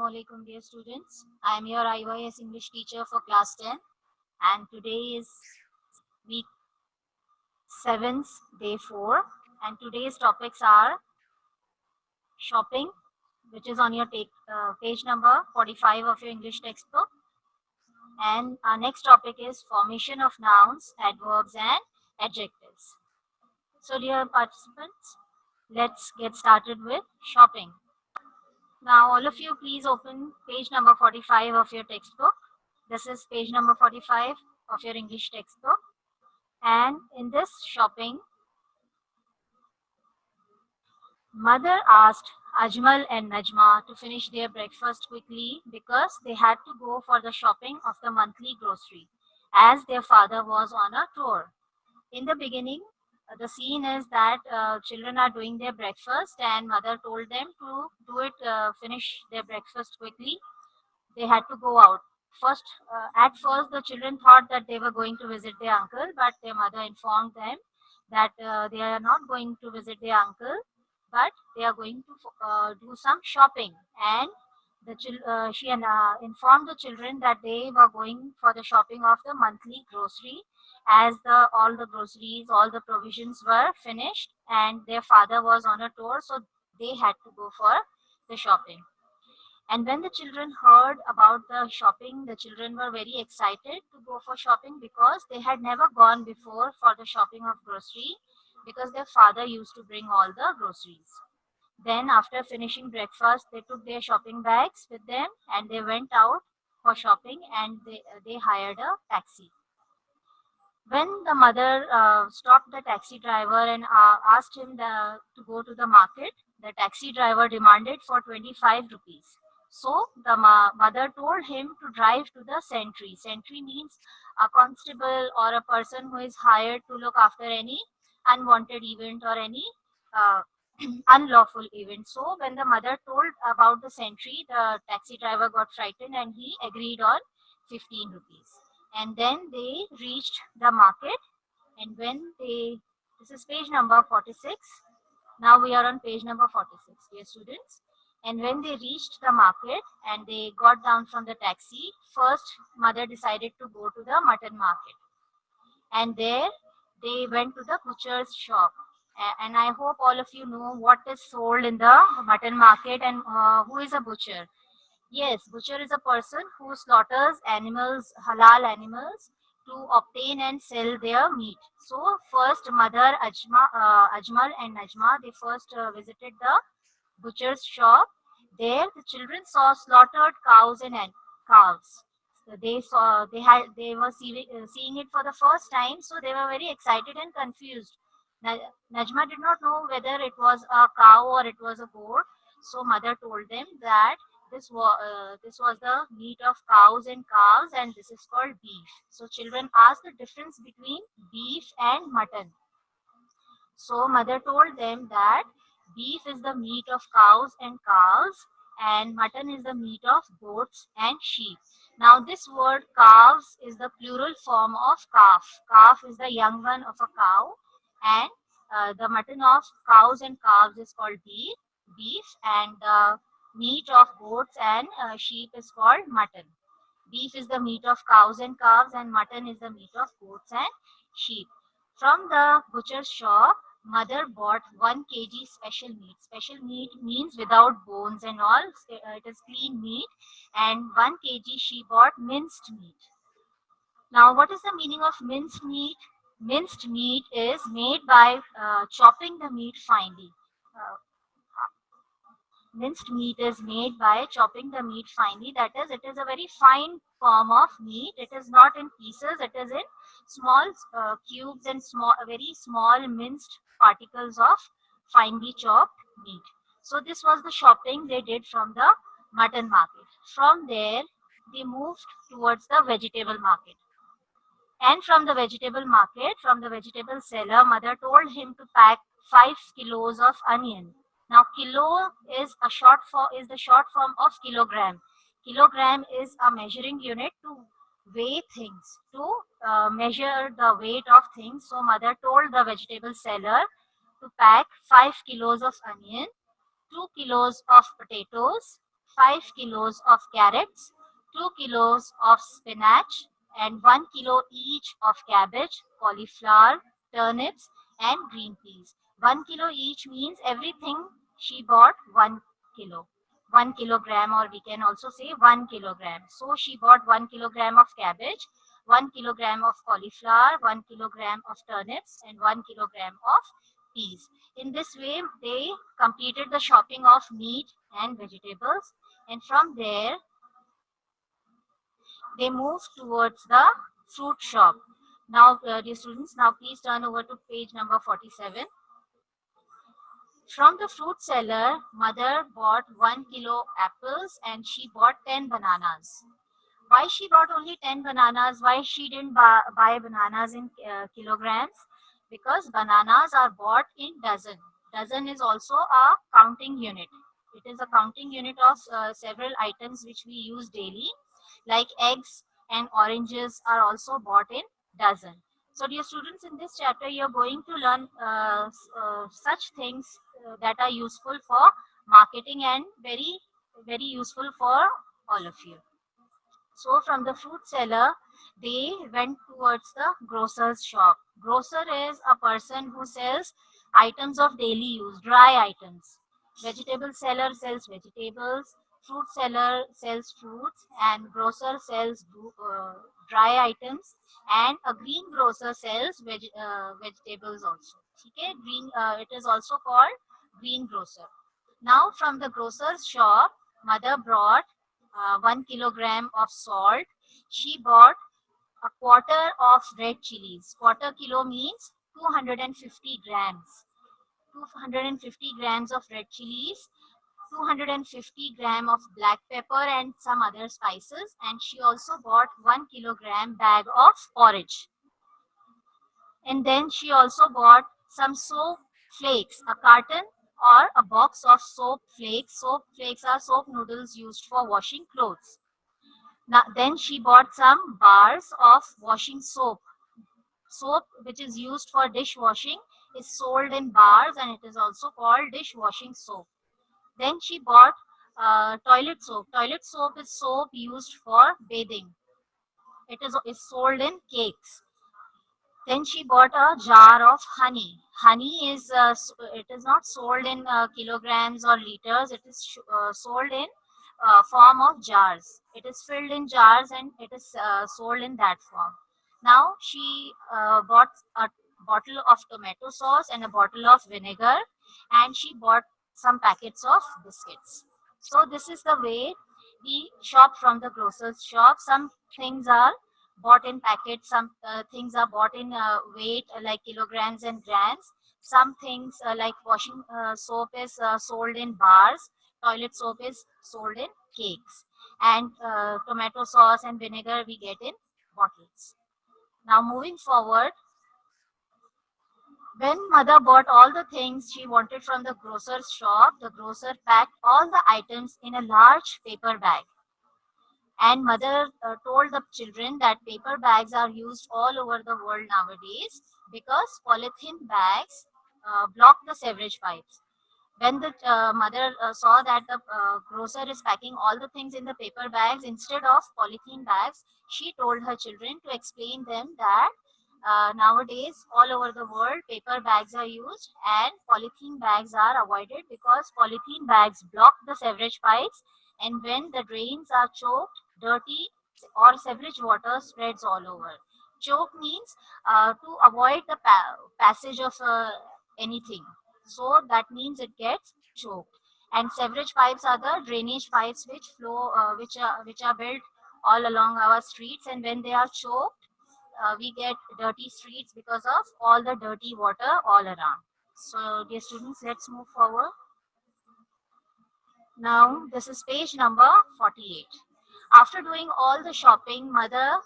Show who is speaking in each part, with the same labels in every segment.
Speaker 1: Assalamualaikum dear students. I am your IYS English teacher for class 10 and today is week 7's day 4 and today's topics are shopping, which is on your page number 45 of your English textbook, and our next topic is formation of nouns, adverbs and adjectives. So dear participants, let's get started with shopping. Now all of you please open page number 45 of your textbook. This is page number 45 of your English textbook. And in this shopping, mother asked Ajmal and Najma to finish their breakfast quickly because they had to go for the shopping of the monthly grocery as their father was on a tour. In the beginning, the scene is that children are doing their breakfast and mother told them to finish their breakfast quickly. They had to go out. At first, the children thought that they were going to visit their uncle, but their mother informed them that they are not going to visit their uncle, but they are going to do some shopping. And she informed the children that they were going for the shopping of the monthly grocery, as all the groceries, all the provisions were finished, and their father was on a tour, so they had to go for the shopping. And when the children heard about the shopping, the children were very excited to go for shopping because they had never gone before for the shopping of grocery because their father used to bring all the groceries. Then after finishing breakfast, they took their shopping bags with them and they went out for shopping, and they hired a taxi. When the mother stopped the taxi driver and asked him to go to the market, the taxi driver demanded for 25 rupees. So the mother told him to drive to the sentry. Sentry means a constable or a person who is hired to look after any unwanted event or any uh, unlawful event. So when the mother told about the sentry, the taxi driver got frightened and he agreed on 15 rupees. And then they reached the market, and this is page number 46. Now we are on page number 46, dear students. And when they reached the market and they got down from the taxi, first mother decided to go to the mutton market. And there they went to the butcher's shop. And I hope all of you know what is sold in the mutton market and who is a butcher. Yes, butcher is a person who slaughters animals, halal animals, to obtain and sell their meat. So first mother Ajmal and Najma, they first visited the butcher's shop. There the children saw slaughtered cows and calves. So they were seeing it for the first time, so they were very excited and confused. Najma did not know whether it was a cow or it was a goat, so mother told them that this was the meat of cows and calves, and this is called beef. So children asked the difference between beef and mutton. So mother told them that beef is the meat of cows and calves, and mutton is the meat of goats and sheep. Now this word calves is the plural form of calf. Calf is the young one of a cow, and the mutton of cows and calves is called beef, and the meat of goats and sheep is called mutton. Beef is the meat of cows and calves, and mutton is the meat of goats and sheep. From the butcher's shop, mother bought 1 kg special meat. Special meat means without bones and all. It is clean meat, and 1 kg she bought minced meat. Now, what is the meaning of minced meat? Minced meat is made by chopping the meat finely. Uh, Minced meat is made by chopping the meat finely. That is, it is a very fine form of meat. It is not in pieces. It is in small cubes and very small minced particles of finely chopped meat. So this was the shopping they did from the mutton market. From there, they moved towards the vegetable market. And from the vegetable market, from the vegetable seller, mother told him to pack 5 kilos of onion. Now, kilo is the short form of kilogram. Kilogram is a measuring unit to weigh things, to measure the weight of things. So, mother told the vegetable seller to pack 5 kilos of onion, 2 kilos of potatoes, 5 kilos of carrots, 2 kilos of spinach, and 1 kilo each of cabbage, cauliflower, turnips, and green peas. 1 kilo each means everything she bought 1 kilo. 1 kilogram, or we can also say 1 kilogram. So she bought 1 kilogram of cabbage, 1 kilogram of cauliflower, 1 kilogram of turnips, and 1 kilogram of peas. In this way, they completed the shopping of meat and vegetables, and from there they moved towards the fruit shop. Now, dear students, now please turn over to page number 47. From the fruit seller, mother bought 1 kilo apples and she bought 10 bananas. Why she bought only 10 bananas? Why she didn't buy bananas in kilograms? Because bananas are bought in dozen. Dozen is also a counting unit. It is a counting unit of several items which we use daily, like eggs and oranges are also bought in dozen. So dear students, in this chapter you are going to learn such things that are useful for marketing and very useful for all of you. So from the fruit seller, they went towards the grocer's shop. Grocer is a person who sells items of daily use, dry items. Vegetable seller sells vegetables, fruit seller sells fruits, and grocer sells dry items, and a greengrocer sells vegetables also. Okay, it is also called greengrocer. Now from the grocer's shop, mother brought 1 kilogram of salt. She bought a quarter of red chilies. Quarter kilo means 250 grams. 250 grams of red chilies, 250 gram of black pepper and some other spices, and she also bought 1 kilogram bag of porridge. And then she also bought some soap flakes, a carton or a box of soap flakes. Soap flakes are soap noodles used for washing clothes. Now, then she bought some bars of washing soap. Soap which is used for dishwashing is sold in bars and it is also called dishwashing soap. Then she bought toilet soap. Toilet soap is soap used for bathing. Is sold in cakes. Then she bought a jar of honey. Honey is it is not sold in kilograms or liters. It is sold in form of jars. It is filled in jars and it is sold in that form. Now she bought a bottle of tomato sauce and a bottle of vinegar, and she bought some packets of biscuits. So this is the way we shop from the grocer's shop. Some things are bought in packets, some things are bought in weight like kilograms and grams. Some things like washing soap is sold in bars, toilet soap is sold in cakes, and tomato sauce and vinegar we get in bottles. Now moving forward, when mother bought all the things she wanted from the grocer's shop, the grocer packed all the items in a large paper bag. And mother told the children that paper bags are used all over the world nowadays because polythene bags block the sewerage pipes. When the mother saw that the grocer is packing all the things in the paper bags instead of polythene bags, she told her children to explain them that nowadays all over the world paper bags are used and polythene bags are avoided because polythene bags block the sewerage pipes, and when the drains are choked, dirty or sewerage water spreads all over. Choke means to avoid the passage of anything, so that means it gets choked. And sewerage pipes are the drainage pipes which flow which are built all along our streets, and when they are choked, we get dirty streets because of all the dirty water all around. So dear students, let's move forward. Now this is page number 48. After doing all the shopping, mother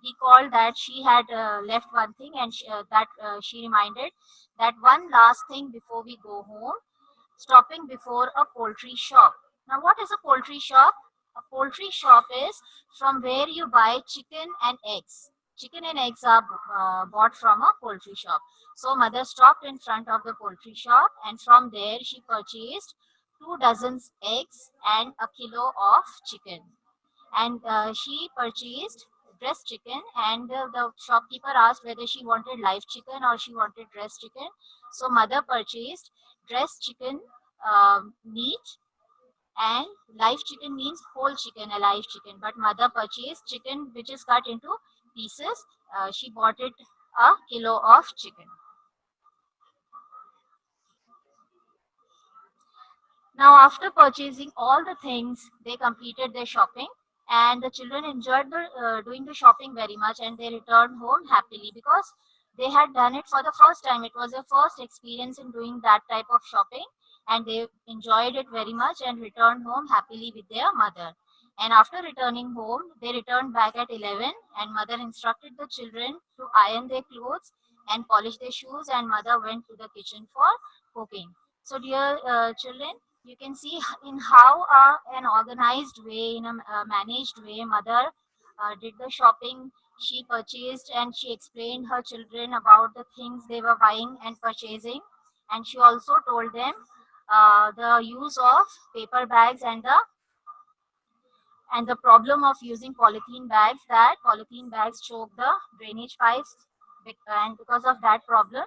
Speaker 1: recalled that she had left one thing, and she reminded that one last thing before we go home, stopping before a poultry shop. Now what is a poultry shop? A poultry shop is from where you buy chicken and eggs. Chicken and eggs are bought from a poultry shop. So mother stopped in front of the poultry shop, and from there she purchased 2 dozens eggs and a kilo of chicken. And she purchased dressed chicken, and the shopkeeper asked whether she wanted live chicken or she wanted dressed chicken. So mother purchased dressed chicken meat, and live chicken means whole chicken, a live chicken, but mother purchased chicken which is cut into pieces. She bought it a kilo of chicken. Now, after purchasing all the things, they completed their shopping, and the children enjoyed doing the shopping very much, and they returned home happily because they had done it for the first time. It was their first experience in doing that type of shopping, and they enjoyed it very much and returned home happily with their mother. And after returning home, they returned back at 11, and mother instructed the children to iron their clothes and polish their shoes, and mother went to the kitchen for cooking. So, dear children, you can see in how an organized way, in a managed way, mother did the shopping. She purchased and she explained her children about the things they were buying and purchasing, and she also told them the use of paper bags and the problem of using polythene bags, that polythene bags choke the drainage pipes, and because of that problem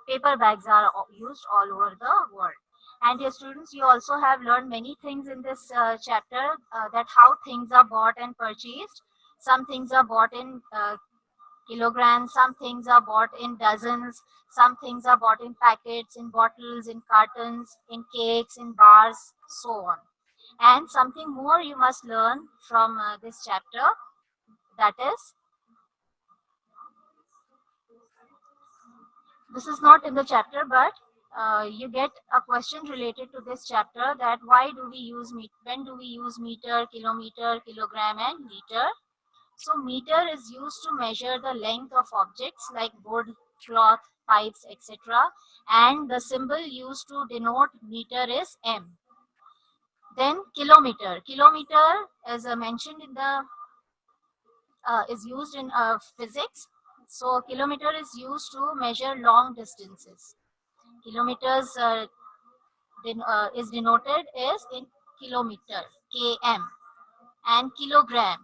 Speaker 1: paper bags are used all over the world. And dear students, you also have learned many things in this chapter, that how things are bought and purchased. Some things are bought in kilograms, some things are bought in dozens, some things are bought in packets, in bottles, in cartons, in cakes, in bars, so on. And something more you must learn from this chapter, that is, this is not in the chapter, but you get a question related to this chapter, that why do we use when do we use meter, kilometer, kilogram, and liter. So meter is used to measure the length of objects like wood, cloth, pipes, etc., and the symbol used to denote meter is m. Then kilometer, is mentioned in the is used in physics. So kilometer is used to measure long distances. Kilometers is denoted as in kilometer, km, and kilogram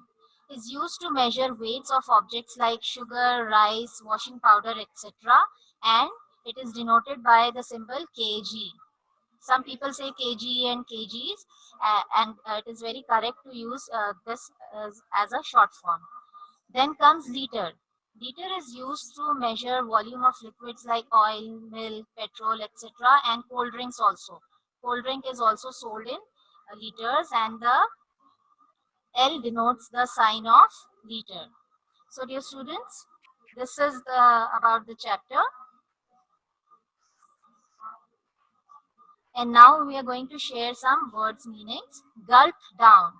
Speaker 1: is used to measure weights of objects like sugar, rice, washing powder, etc., and it is denoted by the symbol kg. Some people say kg and kgs, and it is very correct to use this as a short form. Then comes liter. Liter is used to measure volume of liquids like oil, milk, petrol, etc., and cold drinks also. Cold drink is also sold in liters, and the L denotes the sign of liter. So, dear students, this is about the chapter. And now we are going to share some words meanings. Gulp down.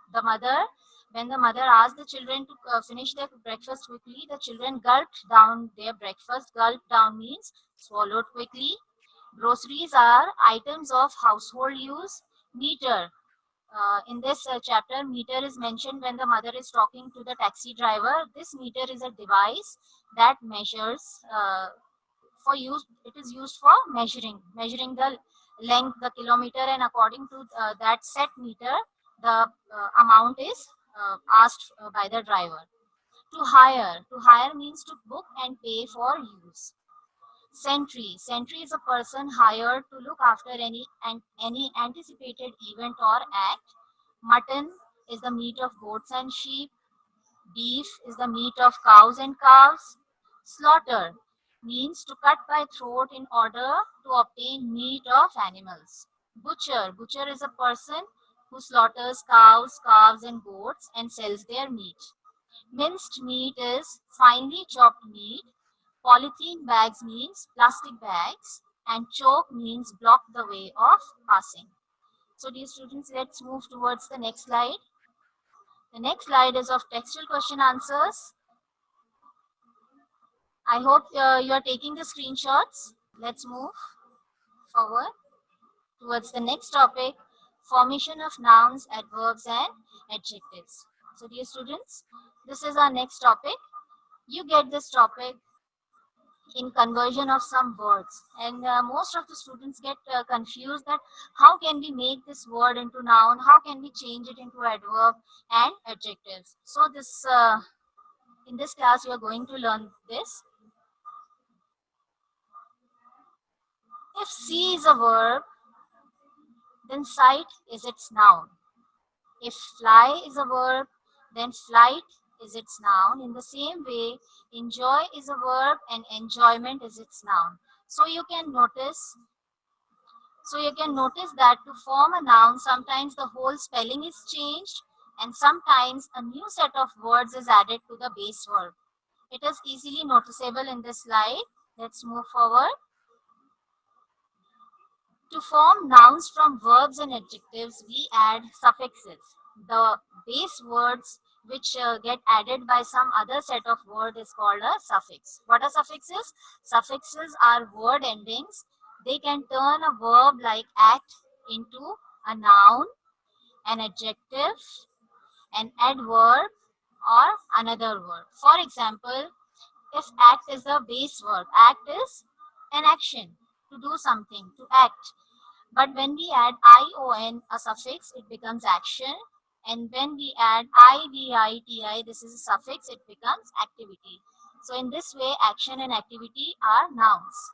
Speaker 1: When the mother asked the children to finish their breakfast quickly, the children gulped down their breakfast. Gulp down means swallowed quickly. Groceries are items of household use. Meter. In this chapter, meter is mentioned when the mother is talking to the taxi driver. This meter is a device that measures for use. It is used for measuring the length, the kilometer, and according to that set meter, the amount is asked by the driver. To hire means to book and pay for use. Sentry is a person hired to look after any anticipated event or act. Mutton is the meat of goats and sheep. Beef is the meat of cows and calves. Slaughter means to cut by throat in order to obtain meat of animals. Butcher is a person who slaughters cows, calves, and goats and sells their meat. Minced meat is finely chopped meat. Polythene bags means plastic bags, and choke means block the way of passing. So, dear students, let's move towards the next slide. The next slide is of textual question answers. I hope you are taking the screenshots. Let's move forward towards the next topic, formation of nouns, adverbs, and adjectives. So, dear students, this is our next topic. You get this topic in conversion of some words, and most of the students get confused that how can we make this word into noun, how can we change it into adverb and adjectives. So this in this class we are going to learn this. If see is a verb, then sight is its noun. If fly is a verb, then flight is its noun. In the same way, enjoy is a verb and enjoyment is its noun. So you can notice that to form a noun, sometimes the whole spelling is changed and sometimes a new set of words is added to the base verb. It is easily noticeable in this slide. Let's move forward. To form nouns from verbs and adjectives, we add suffixes. The base words which get added by some other set of word is called a suffix. What are suffixes? Suffixes are word endings. They can turn a verb like act into a noun, an adjective, an adverb, or another word. For example, if act is the base word, act is an action, to do something, to act. But when we add ion, a suffix, it becomes action. And when we add iditi, this is a suffix, it becomes activity. So in this way, action and activity are nouns.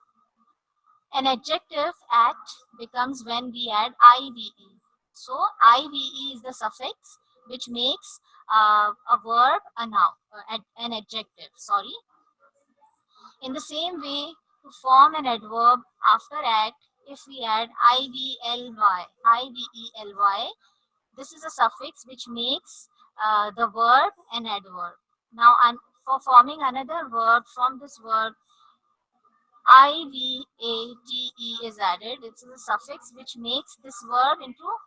Speaker 1: An adjective, act, becomes when we add ive. So ive is the suffix which makes a verb a noun, an adjective. Sorry. In the same way, to form an adverb after act, if we add ively, this is a suffix which makes the verb an adverb. Now, for forming another verb from this verb, ivate is added. It's a suffix which makes this verb into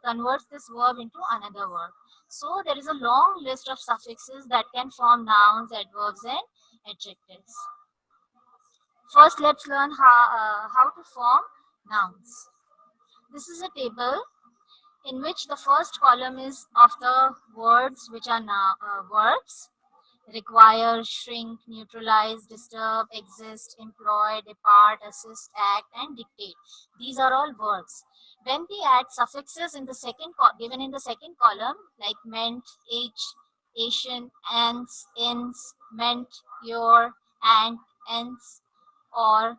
Speaker 1: converts this verb into another verb. So there is a long list of suffixes that can form nouns, adverbs, and adjectives. First, let's learn how to form nouns. This is a table in which the first column is of the words which are now verbs: require, shrink, neutralize, disturb, exist, employ, depart, assist, act, and dictate. These are all verbs. When we add suffixes in the given in the second column, like meant, h, Asian, ants, ins, meant, your, and, ends, or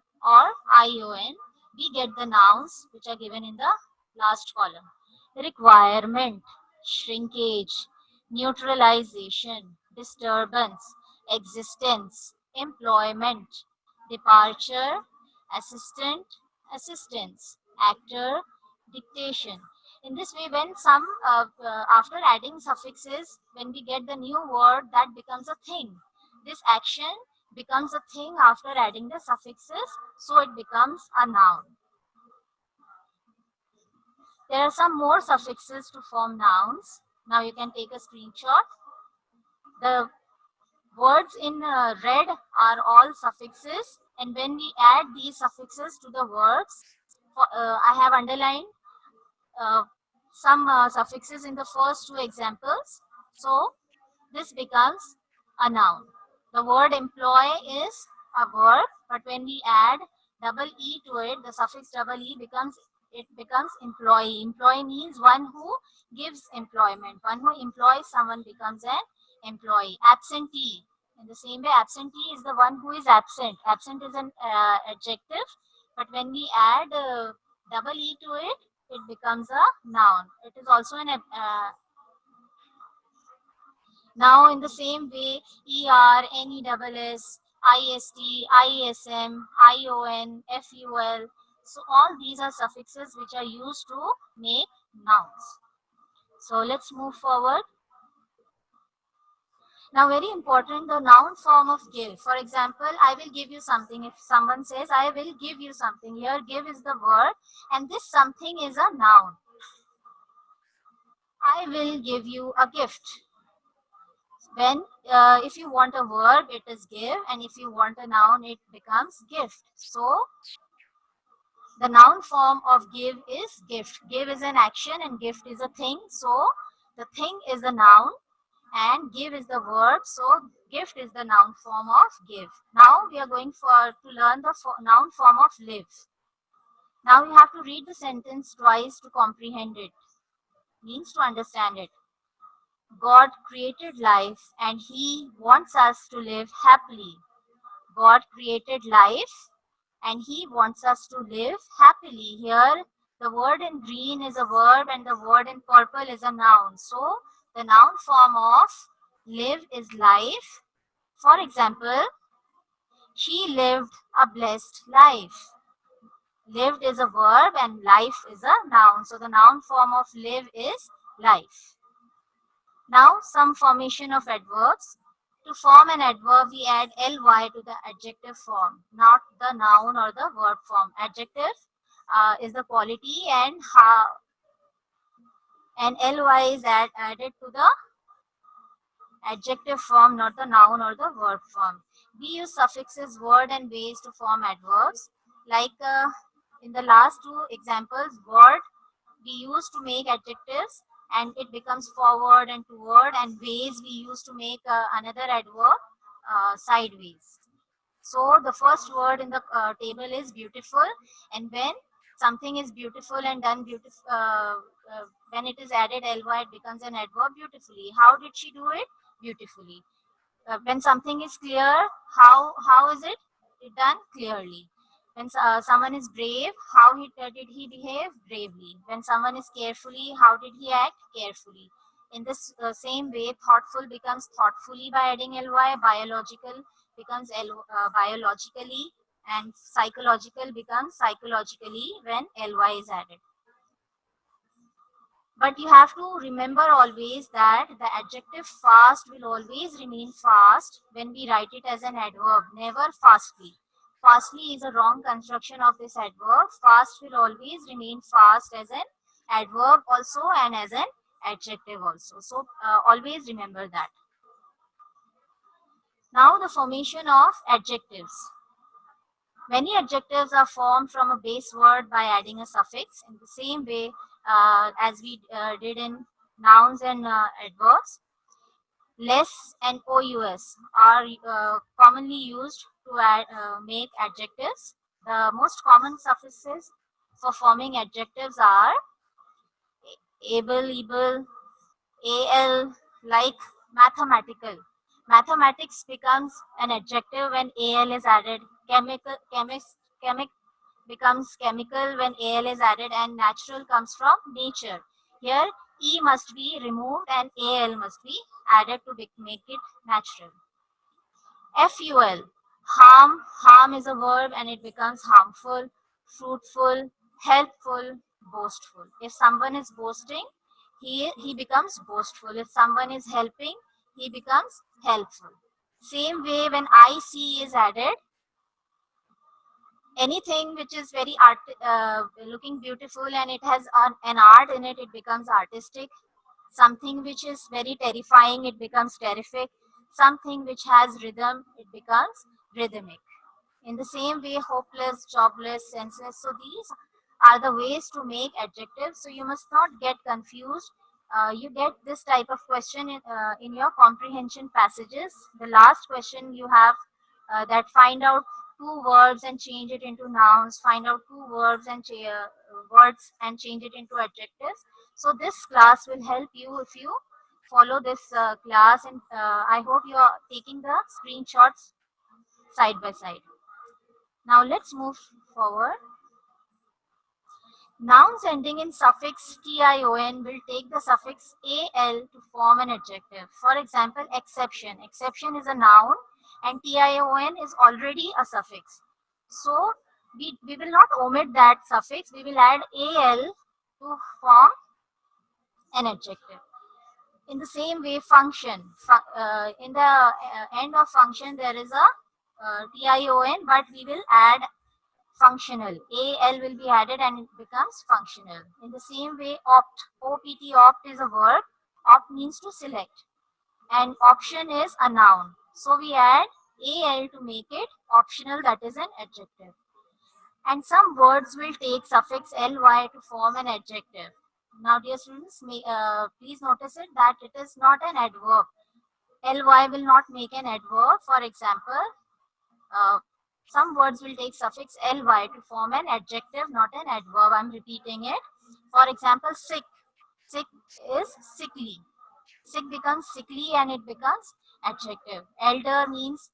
Speaker 1: ion, we get the nouns which are given in the last column. Requirement, shrinkage, neutralization, disturbance, existence, employment, departure, assistant, assistance, actor, dictation. In this way, when after adding suffixes, when we get the new word, that becomes a thing. This action becomes a thing after adding the suffixes, so it becomes a noun. There are some more suffixes to form nouns. Now you can take a screenshot. The words in red are all suffixes, and when we add these suffixes to the verbs, I have underlined uh, some suffixes in the first two examples. So this becomes a noun. The word employ is a verb, but when we add double e to it, the suffix double e becomes employee. Employee means one who gives employment. One who employs someone becomes an employee. Absentee. In the same way, absentee is the one who is absent. Absent is an adjective, but when we add double e to it, it becomes a noun. It is also an now, in the same way, ER, NESS, IST, ISM, ION, FUL. So all these are suffixes which are used to make nouns. So let's move forward. Now, very important, the noun form of give. For example, I will give you something. If someone says, I will give you something, here give is the word, and this something is a noun. I will give you a gift. When if you want a verb, it is give, and if you want a noun, it becomes gift. So the noun form of give is gift. Give is an action and gift is a thing. So the thing is a noun and give is the verb. So gift is the noun form of give. Now we are going to learn the noun form of live. Now you have to read the sentence twice to comprehend it. Means to understand it. God created life and he wants us to live happily. God created life and he wants us to live happily. Here, the word in green is a verb and the word in purple is a noun. So, the noun form of live is life. For example, she lived a blessed life. Lived is a verb and life is a noun. So, the noun form of live is life. Now, some formation of adverbs. To form an adverb, we add ly to the adjective form, not the noun or the verb form. Adjective is the quality, and ly is added to the adjective form, not the noun or the verb form. We use suffixes, word, and base to form adverbs. Like in the last two examples, word we use to make adjectives and it becomes forward and toward, and ways we use to make another adverb sideways. So the first word in the table is beautiful, and when something is beautiful and done beautiful, when it is added ly, it becomes an adverb beautifully. How did she do it? Beautifully. When something is clear, how is it done? Clearly. When someone is brave, how did he behave? Bravely. When someone is carefully, how did he act? Carefully. In this same way, thoughtful becomes thoughtfully by adding ly. Biological becomes biologically, and psychological becomes psychologically when ly is added. But you have to remember always that the adjective fast will always remain fast when we write it as an adverb, never fastly. Fastly is a wrong construction of this adverb. Fast will always remain fast as an adverb also and as an adjective also. So always remember that. Now the formation of adjectives. Many adjectives are formed from a base word by adding a suffix in the same way as we did in nouns and adverbs. Less and ous are commonly used to make adjectives. The most common suffixes for forming adjectives are able, al, like mathematical. Mathematics becomes an adjective when al is added. Chemic becomes chemical when al is added, and natural comes from nature. Here e must be removed and al must be added to make it natural. Ful, harm is a verb and it becomes harmful, fruitful, helpful, boastful. If someone is boasting, he becomes boastful. If someone is helping, he becomes helpful. Same way, when ic is added, anything which is very looking beautiful and it has an art in it, it becomes artistic. Something which is very terrifying, it becomes terrific. Something which has rhythm, it becomes rhythmic. In the same way, hopeless, jobless, senseless. So these are the ways to make adjectives. So you must not get confused. You get this type of question in your comprehension passages. The last question you have that find out two verbs and change it into nouns, find out two verbs and words and change it into adjectives. So this class will help you if you follow this class, and I hope you are taking the screenshots side by side. Now let's move forward. Nouns ending in suffix tion will take the suffix al to form an adjective. For example, exception. Exception is a noun and tion is already a suffix. So we will not omit that suffix. We will add al to form an adjective. In the same way, function. In the end of function, there is a tion, but we will add functional. Al will be added and it becomes functional. In the same way, opt. Opt is a verb. Opt means to select. And option is a noun. So we add al to make it optional, that is an adjective. And some words will take suffix ly to form an adjective. Now, dear students, please notice it that it is not an adverb. ly will not make an adverb. For example, some words will take suffix ly to form an adjective, not an adverb. I'm repeating it. For example, sick. Sick is sickly. Sick becomes sickly and it becomes adjective. Elder means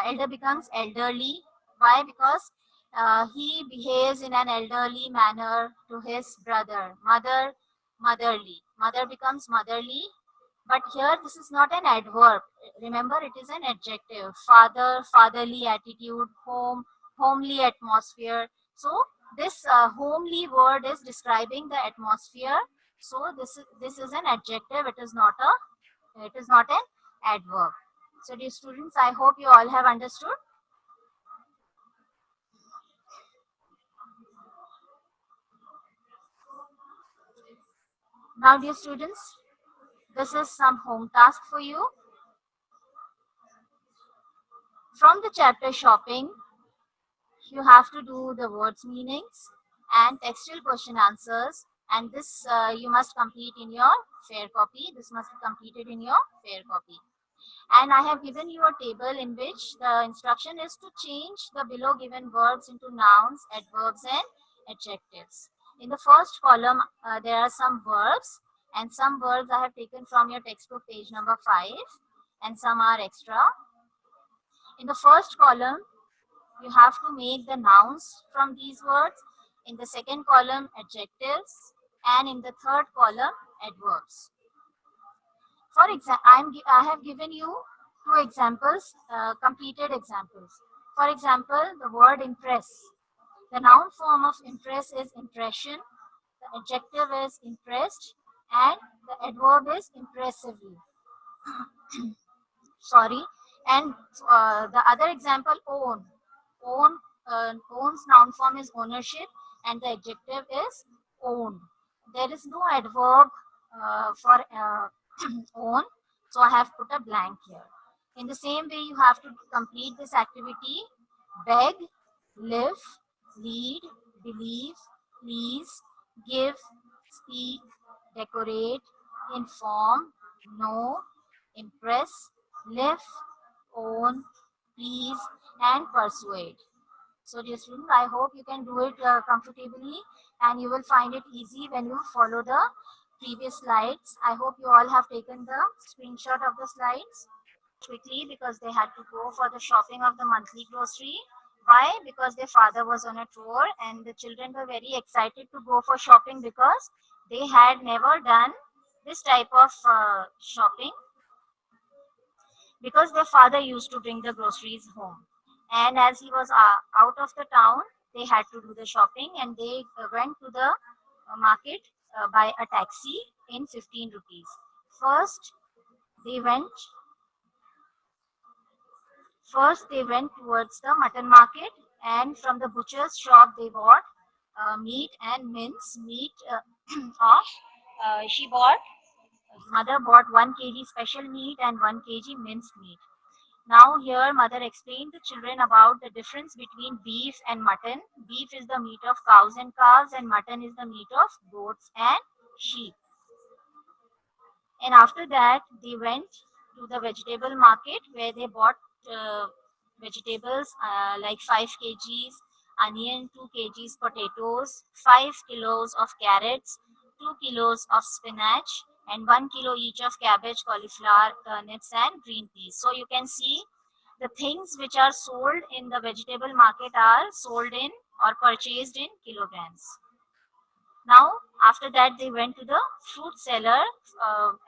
Speaker 1: elder becomes elderly. Why? Because he behaves in an elderly manner to his brother. Mother, motherly. Mother becomes motherly. But here this is not an adverb. Remember, it is an adjective. Father, fatherly attitude, home, homely atmosphere. So this homely word is describing the atmosphere. So this is an adjective. It is not an adverb. So dear students, I hope you all have understood. Now dear students, this is some home task for you. From the chapter shopping, you have to do the words meanings and textual question answers, and this you must complete in your fair copy. This must be completed in your fair copy. And I have given you a table in which the instruction is to change the below given verbs into nouns, adverbs and adjectives. In the first column, there are some verbs, and some verbs I have taken from your textbook page number 5 and some are extra. In the first column, you have to make the nouns from these words. In the second column, adjectives, and in the third column, adverbs. For example, I have given you two examples, completed examples. For example, the word impress. The noun form of impress is impression, the adjective is impressed, and the adverb is impressively. Sorry. And the other example, own. Own, owns noun form is ownership, and the adjective is owned. There is no adverb for own, so I have put a blank here. In the same way, you have to complete this activity. Beg, live, lead, believe, please, give, speak, decorate, inform, know, impress, live, own, please, and persuade. So dear students, I hope you can do it comfortably and you will find it easy when you follow the previous slides. I hope you all have taken the screenshot of the slides quickly because they had to go for the shopping of the monthly grocery. Why? Because their father was on a tour and the children were very excited to go for shopping because they had never done this type of shopping because their father used to bring the groceries home. And as he was out of the town, they had to do the shopping and they went to the market by a taxi in 15 rupees. First, they went First, they went towards the mutton market, and from the butcher's shop, they bought meat and mince meat of. She bought Mother bought 1 kg special meat and 1 kg minced meat. Now here mother explained the children about the difference between beef and mutton. Beef is the meat of cows and calves and mutton is the meat of goats and sheep. And after that, they went to the vegetable market where they bought vegetables like 5 kgs onion, 2 kgs potatoes, 5 kilos of carrots, 2 kilos of spinach, and 1 kilo each of cabbage, cauliflower, turnips, and green peas. So you can see the things which are sold in the vegetable market are sold in or purchased in kilograms. Now, after that, they went to the fruit seller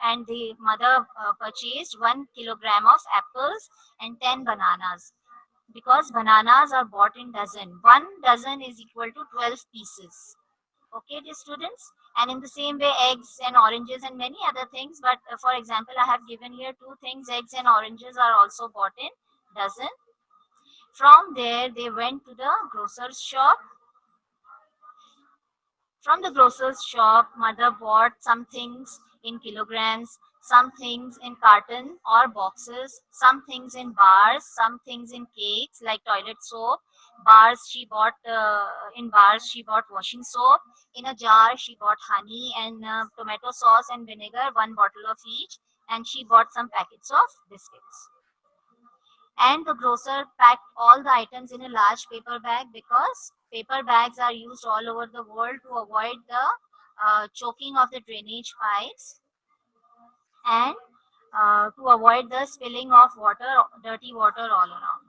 Speaker 1: and the mother purchased 1 kilogram of apples and 10 bananas because bananas are bought in dozen. 1 dozen is equal to 12 pieces. Okay, dear students? And in the same way, eggs and oranges and many other things. But for example, I have given here two things. Eggs and oranges are also bought in dozen. From there, they went to the grocer's shop. From the grocer's shop, mother bought some things in kilograms, some things in carton or boxes, some things in bars, some things in cakes like toilet soap. In bars she bought washing soap. In a jar she bought honey and tomato sauce and vinegar, one bottle of each. and she bought some packets of biscuits. And the grocer packed all the items in a large paper bag because paper bags are used all over the world to avoid the choking of the drainage pipes and to avoid the spilling of water, dirty water all around,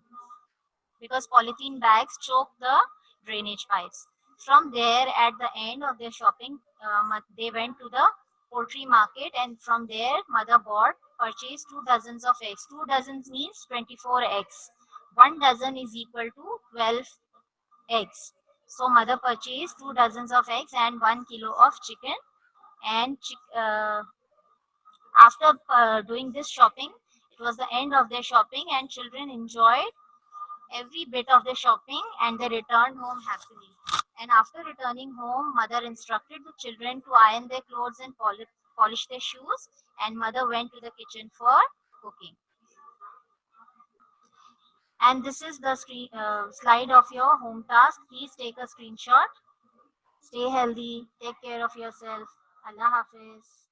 Speaker 1: because polythene bags choke the drainage pipes. From there, at the end of their shopping, they went to the poultry market, and from there, mother purchased 2 dozens of eggs. 2 dozens means 24 eggs. 1 dozen is equal to 12 eggs. So mother purchased 2 dozens of eggs and 1 kilo of chicken. And after doing this shopping, it was the end of their shopping, and children enjoyed every bit of the shopping and they returned home happily. And after returning home, mother instructed the children to iron their clothes and polish their shoes, and mother went to the kitchen for cooking. And this is the slide of your home task. Please take a screenshot. Stay healthy. Take care of yourself. Allah Hafiz.